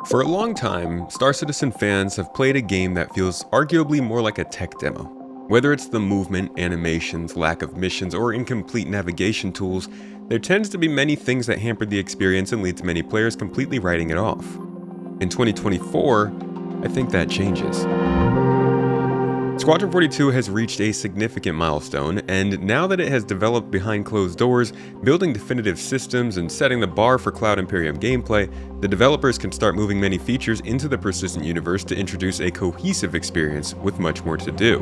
For a long time, Star Citizen fans have played a game that feels arguably more like a tech demo. Whether it's the movement, animations, lack of missions, or incomplete navigation tools, there tends to be many things that hamper the experience and lead to many players completely writing it off. In 2024, I think that changes. Squadron 42 has reached a significant milestone, and now that it has developed behind closed doors, building definitive systems and setting the bar for Cloud Imperium gameplay, the developers can start moving many features into the persistent universe to introduce a cohesive experience with much more to do.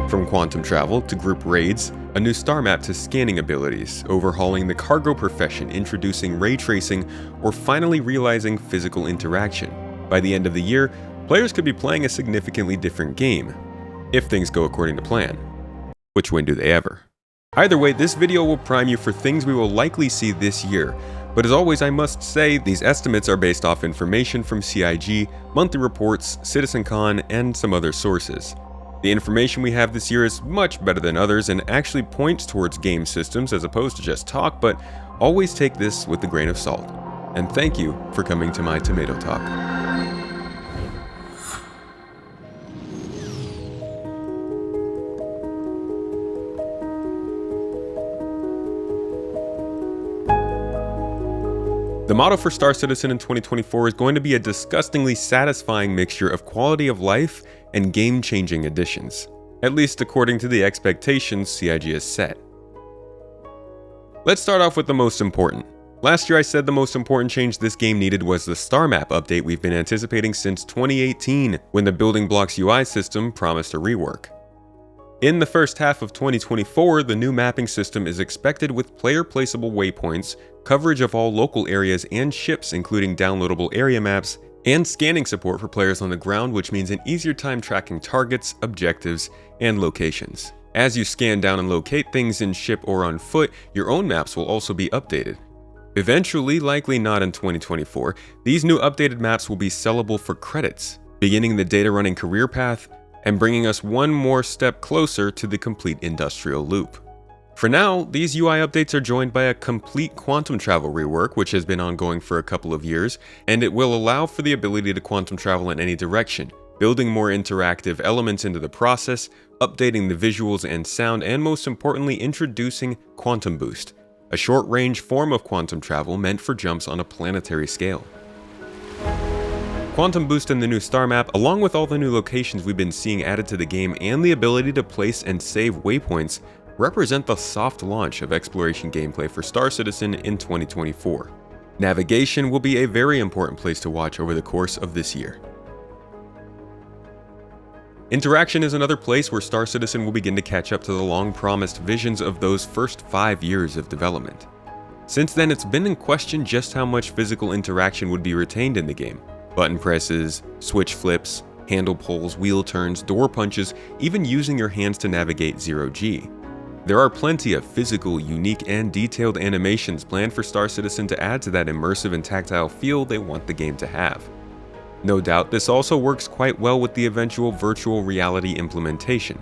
From quantum travel to group raids, a new star map to scanning abilities, overhauling the cargo profession, introducing ray tracing, or finally realizing physical interaction. By the end of the year, players could be playing a significantly different game, if things go according to plan. Which when do they ever? Either way, this video will prime you for things we will likely see this year, but as always I must say these estimates are based off information from CIG, monthly reports, CitizenCon, and some other sources. The information we have this year is much better than others and actually points towards game systems as opposed to just talk, but always take this with a grain of salt. And thank you for coming to my Tomato Talk. The motto for Star Citizen in 2024 is going to be a disgustingly satisfying mixture of quality of life and game-changing additions, at least according to the expectations CIG has set. Let's start off with the most important. Last year I said the most important change this game needed was the star map update we've been anticipating since 2018, when the Building Blocks UI system promised a rework. In the first half of 2024, the new mapping system is expected with player-placeable waypoints, coverage of all local areas and ships including downloadable area maps, and scanning support for players on the ground, which means an easier time tracking targets, objectives, and locations. As you scan down and locate things in ship or on foot, your own maps will also be updated. Eventually, likely not in 2024, these new updated maps will be sellable for credits, beginning the data running career path, and bringing us one more step closer to the complete industrial loop. For now, these UI updates are joined by a complete quantum travel rework, which has been ongoing for a couple of years, and it will allow for the ability to quantum travel in any direction, building more interactive elements into the process, updating the visuals and sound, and most importantly, introducing Quantum Boost, a short-range form of quantum travel meant for jumps on a planetary scale. Quantum Boost and the new star map, along with all the new locations we've been seeing added to the game and the ability to place and save waypoints, represent the soft launch of exploration gameplay for Star Citizen in 2024. Navigation will be a very important place to watch over the course of this year. Interaction is another place where Star Citizen will begin to catch up to the long-promised visions of those first 5 years of development. Since then, it's been in question just how much physical interaction would be retained in the game. Button presses, switch flips, handle pulls, wheel turns, door punches, even using your hands to navigate zero-G. There are plenty of physical, unique, and detailed animations planned for Star Citizen to add to that immersive and tactile feel they want the game to have. No doubt, this also works quite well with the eventual virtual reality implementation.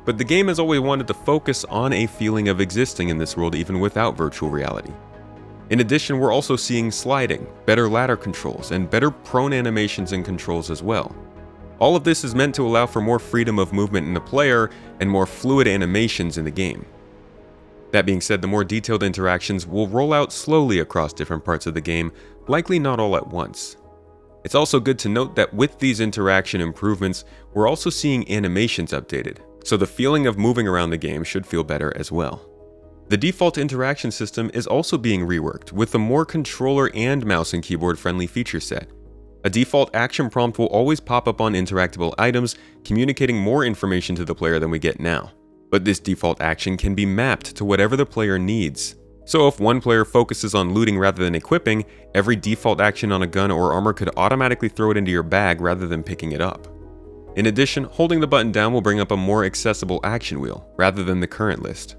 But the game has always wanted to focus on a feeling of existing in this world even without virtual reality. In addition, we're also seeing sliding, better ladder controls, and better prone animations and controls as well. All of this is meant to allow for more freedom of movement in the player and more fluid animations in the game. That being said, the more detailed interactions will roll out slowly across different parts of the game, likely not all at once. It's also good to note that with these interaction improvements, we're also seeing animations updated, so the feeling of moving around the game should feel better as well. The default interaction system is also being reworked with a more controller and mouse and keyboard friendly feature set. A default action prompt will always pop up on interactable items, communicating more information to the player than we get now. But this default action can be mapped to whatever the player needs. So if one player focuses on looting rather than equipping, every default action on a gun or armor could automatically throw it into your bag rather than picking it up. In addition, holding the button down will bring up a more accessible action wheel, rather than the current list.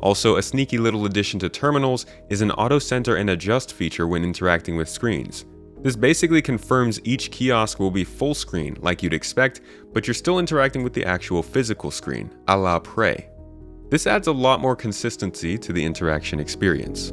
Also, a sneaky little addition to terminals is an auto center and adjust feature when interacting with screens. This basically confirms each kiosk will be full screen like you'd expect, but you're still interacting with the actual physical screen, a la Prey. This adds a lot more consistency to the interaction experience.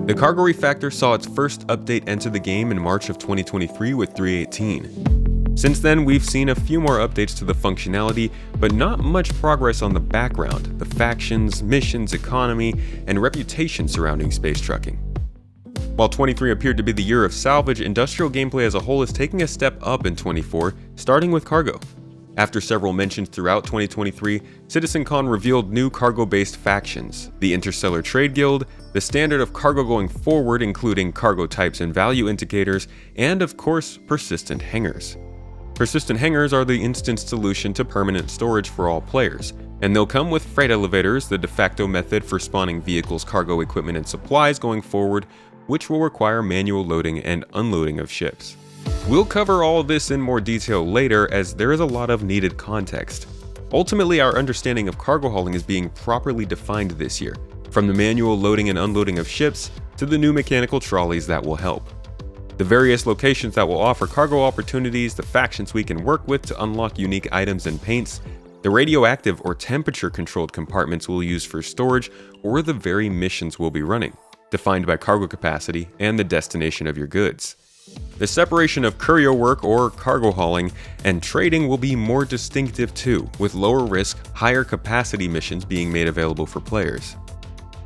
The cargo refactor saw its first update enter the game in March of 2023 with 3.18. Since then, we've seen a few more updates to the functionality, but not much progress on the background, the factions, missions, economy, and reputation surrounding space trucking. While 23 appeared to be the year of salvage, industrial gameplay as a whole is taking a step up in 24, starting with cargo. After several mentions throughout 2023, CitizenCon revealed new cargo-based factions, the Interstellar Trade Guild, the standard of cargo going forward including cargo types and value indicators, and of course, persistent hangars. Persistent hangars are the instant solution to permanent storage for all players, and they'll come with freight elevators, the de facto method for spawning vehicles, cargo equipment, and supplies going forward, which will require manual loading and unloading of ships. We'll cover all this in more detail later, as there is a lot of needed context. Ultimately, our understanding of cargo hauling is being properly defined this year, from the manual loading and unloading of ships to the new mechanical trolleys that will help. The various locations that will offer cargo opportunities, the factions we can work with to unlock unique items and paints, the radioactive or temperature-controlled compartments we'll use for storage, or the very missions we'll be running, defined by cargo capacity and the destination of your goods. The separation of courier work or cargo hauling and trading will be more distinctive too, with lower risk, higher capacity missions being made available for players.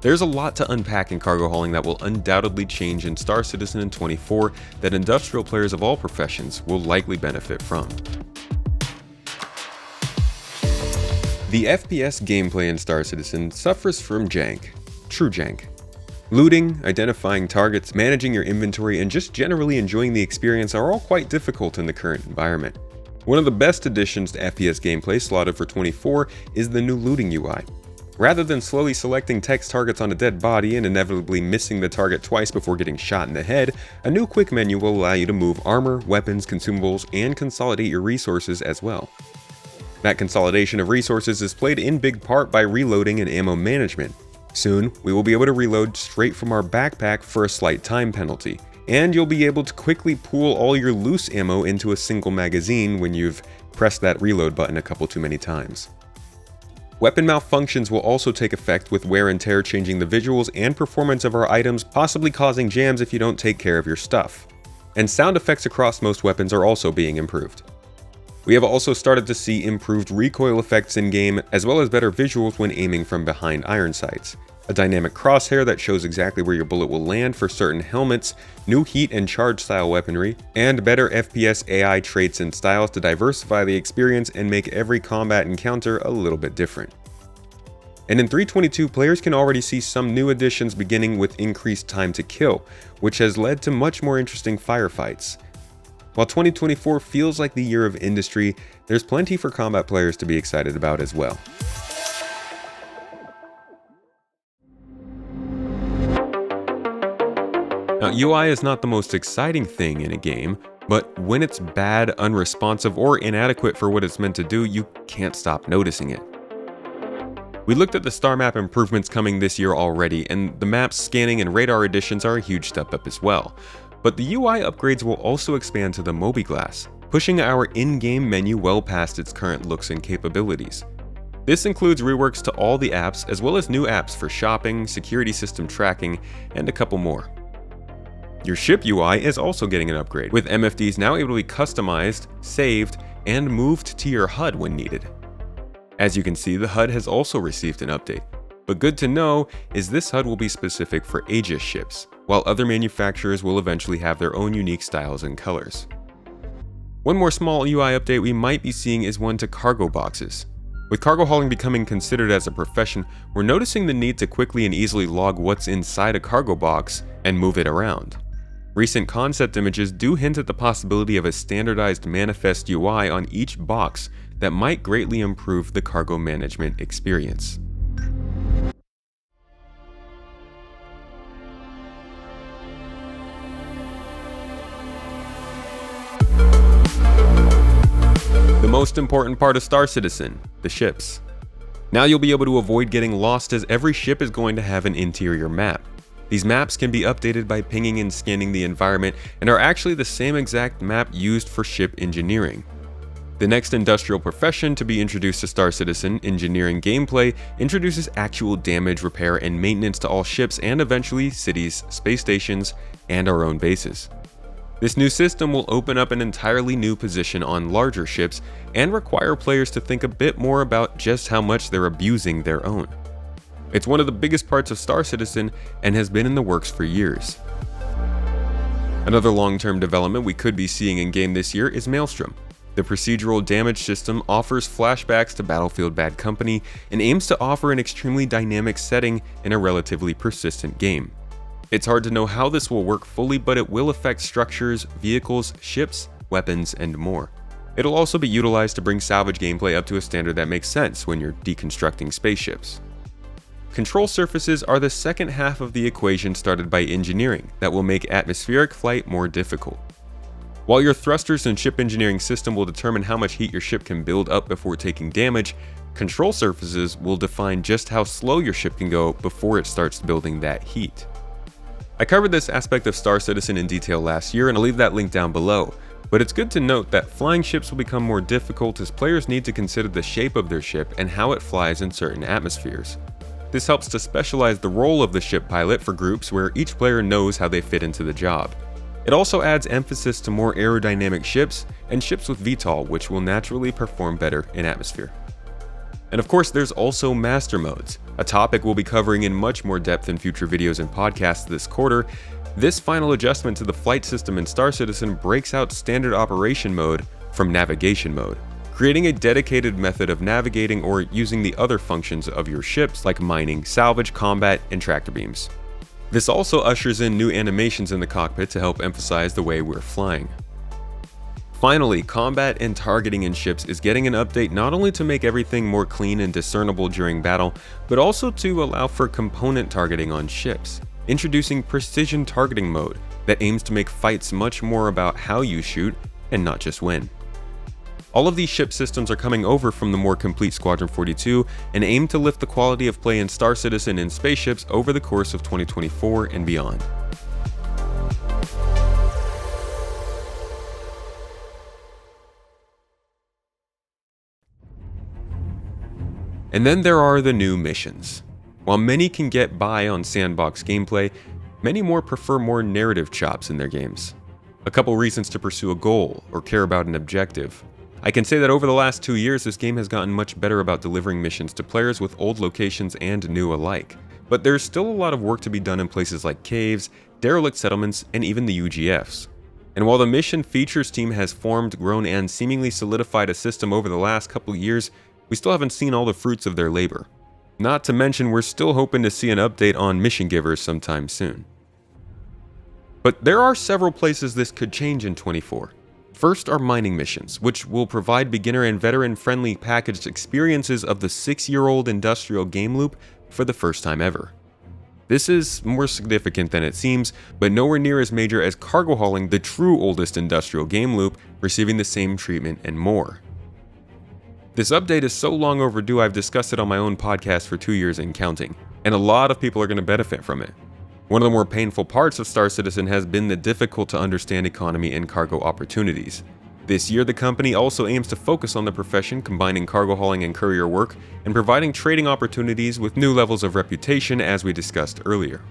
There's a lot to unpack in cargo hauling that will undoubtedly change in Star Citizen in 24 that industrial players of all professions will likely benefit from. The FPS gameplay in Star Citizen suffers from jank, true jank. Looting, identifying targets, managing your inventory, and just generally enjoying the experience are all quite difficult in the current environment. One of the best additions to FPS gameplay slotted for 24 is the new looting UI. Rather than slowly selecting text targets on a dead body and inevitably missing the target twice before getting shot in the head, a new quick menu will allow you to move armor, weapons, consumables, and consolidate your resources as well. That consolidation of resources is played in big part by reloading and ammo management. Soon, we will be able to reload straight from our backpack for a slight time penalty, and you'll be able to quickly pool all your loose ammo into a single magazine when you've pressed that reload button a couple too many times. Weapon malfunctions will also take effect, with wear and tear changing the visuals and performance of our items, possibly causing jams if you don't take care of your stuff. And sound effects across most weapons are also being improved. We have also started to see improved recoil effects in-game, as well as better visuals when aiming from behind iron sights, a dynamic crosshair that shows exactly where your bullet will land for certain helmets, new heat and charge style weaponry, and better FPS AI traits and styles to diversify the experience and make every combat encounter a little bit different. And in 3.22, players can already see some new additions, beginning with increased time to kill, which has led to much more interesting firefights. While 2024 feels like the year of industry, there's plenty for combat players to be excited about as well. Now, UI is not the most exciting thing in a game, but when it's bad, unresponsive, or inadequate for what it's meant to do, you can't stop noticing it. We looked at the star map improvements coming this year already, and the map scanning and radar additions are a huge step up as well. But the UI upgrades will also expand to the mobi-glass, pushing our in-game menu well past its current looks and capabilities. This includes reworks to all the apps, as well as new apps for shopping, security system tracking, and a couple more. Your ship UI is also getting an upgrade, with MFDs now able to be customized, saved, and moved to your HUD when needed. As you can see, the HUD has also received an update, but good to know is this HUD will be specific for Aegis ships, while other manufacturers will eventually have their own unique styles and colors. One more small UI update we might be seeing is one to cargo boxes. With cargo hauling becoming considered as a profession, we're noticing the need to quickly and easily log what's inside a cargo box and move it around. Recent concept images do hint at the possibility of a standardized manifest UI on each box that might greatly improve the cargo management experience. The most important part of Star Citizen, the ships. Now you'll be able to avoid getting lost, as every ship is going to have an interior map. These maps can be updated by pinging and scanning the environment, and are actually the same exact map used for ship engineering. The next industrial profession to be introduced to Star Citizen, engineering gameplay, introduces actual damage, repair, and maintenance to all ships and eventually cities, space stations, and our own bases. This new system will open up an entirely new position on larger ships and require players to think a bit more about just how much they're abusing their own. It's one of the biggest parts of Star Citizen and has been in the works for years. Another long-term development we could be seeing in-game this year is Maelstrom. The procedural damage system offers flashbacks to Battlefield Bad Company and aims to offer an extremely dynamic setting in a relatively persistent game. It's hard to know how this will work fully, but it will affect structures, vehicles, ships, weapons, and more. It'll also be utilized to bring salvage gameplay up to a standard that makes sense when you're deconstructing spaceships. Control surfaces are the second half of the equation started by engineering that will make atmospheric flight more difficult. While your thrusters and ship engineering system will determine how much heat your ship can build up before taking damage, control surfaces will define just how slow your ship can go before it starts building that heat. I covered this aspect of Star Citizen in detail last year and I'll leave that link down below, but it's good to note that flying ships will become more difficult as players need to consider the shape of their ship and how it flies in certain atmospheres. This helps to specialize the role of the ship pilot for groups where each player knows how they fit into the job. It also adds emphasis to more aerodynamic ships and ships with VTOL, which will naturally perform better in atmosphere. And of course, there's also master modes, a topic we'll be covering in much more depth in future videos and podcasts this quarter. This final adjustment to the flight system in Star Citizen breaks out standard operation mode from navigation mode, creating a dedicated method of navigating or using the other functions of your ships like mining, salvage, combat, and tractor beams. This also ushers in new animations in the cockpit to help emphasize the way we're flying. Finally, combat and targeting in ships is getting an update not only to make everything more clean and discernible during battle, but also to allow for component targeting on ships, introducing precision targeting mode that aims to make fights much more about how you shoot and not just when. All of these ship systems are coming over from the more complete Squadron 42 and aim to lift the quality of play in Star Citizen and spaceships over the course of 2024 and beyond. And then there are the new missions. While many can get by on sandbox gameplay, many more prefer more narrative chops in their games. A couple reasons to pursue a goal or care about an objective. I can say that over the last 2 years, this game has gotten much better about delivering missions to players with old locations and new alike. But there's still a lot of work to be done in places like caves, derelict settlements, and even the UGFs. And while the mission features team has formed, grown, and seemingly solidified a system over the last couple years, we still haven't seen all the fruits of their labor. Not to mention, we're still hoping to see an update on mission givers sometime soon. But there are several places this could change in 24. First are mining missions, which will provide beginner and veteran-friendly packaged experiences of the 6-year-old industrial game loop for the first time ever. This is more significant than it seems, but nowhere near as major as cargo hauling, the true oldest industrial game loop, receiving the same treatment and more. This update is so long overdue I've discussed it on my own podcast for 2 years and counting, and a lot of people are going to benefit from it. One of the more painful parts of Star Citizen has been the difficult to understand economy and cargo opportunities. This year, the company also aims to focus on the profession, combining cargo hauling and courier work, and providing trading opportunities with new levels of reputation as we discussed earlier.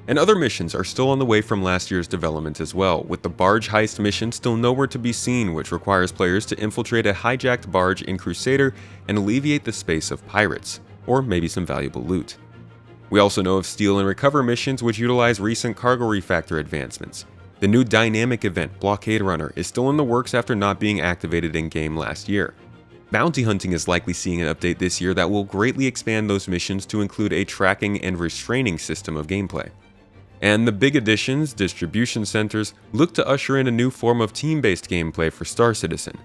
And other missions are still on the way from last year's development as well, with the barge heist mission still nowhere to be seen, which requires players to infiltrate a hijacked barge in Crusader and alleviate the space of pirates, or maybe some valuable loot. We also know of steal and recover missions which utilize recent cargo refactor advancements. The new dynamic event, Blockade Runner, is still in the works after not being activated in-game last year. Bounty hunting is likely seeing an update this year that will greatly expand those missions to include a tracking and restraining system of gameplay. And the big additions, distribution centers, look to usher in a new form of team-based gameplay for Star Citizen.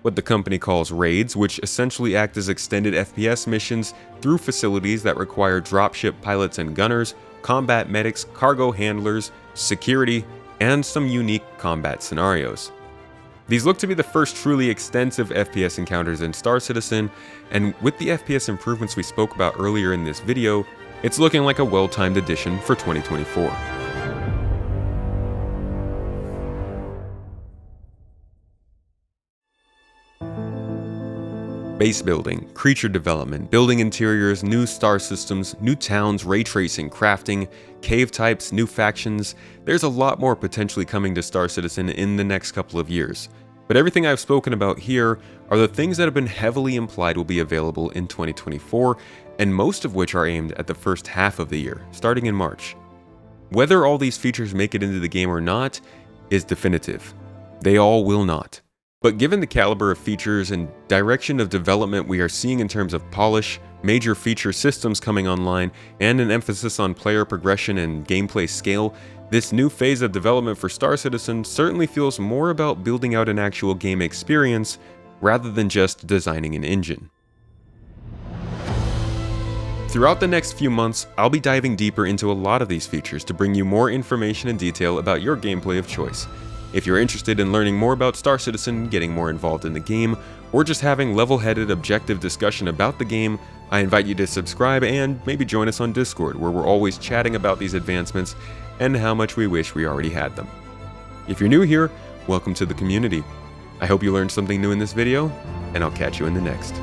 What the company calls raids, which essentially act as extended FPS missions through facilities that require dropship pilots and gunners, combat medics, cargo handlers, security, and some unique combat scenarios. These look to be the first truly extensive FPS encounters in Star Citizen, and with the FPS improvements we spoke about earlier in this video, it's looking like a well-timed addition for 2024. Base building, creature development, building interiors, new star systems, new towns, ray tracing, crafting, cave types, new factions. There's a lot more potentially coming to Star Citizen in the next couple of years. But everything I've spoken about here are the things that have been heavily implied will be available in 2024, and most of which are aimed at the first half of the year, starting in March. Whether all these features make it into the game or not is definitive. They all will not. But given the caliber of features and direction of development we are seeing in terms of polish, major feature systems coming online, and an emphasis on player progression and gameplay scale, this new phase of development for Star Citizen certainly feels more about building out an actual game experience rather than just designing an engine. Throughout the next few months, I'll be diving deeper into a lot of these features to bring you more information and detail about your gameplay of choice. If you're interested in learning more about Star Citizen, getting more involved in the game, or just having level-headed, objective discussion about the game, I invite you to subscribe and maybe join us on Discord, where we're always chatting about these advancements and how much we wish we already had them. If you're new here, welcome to the community. I hope you learned something new in this video, and I'll catch you in the next.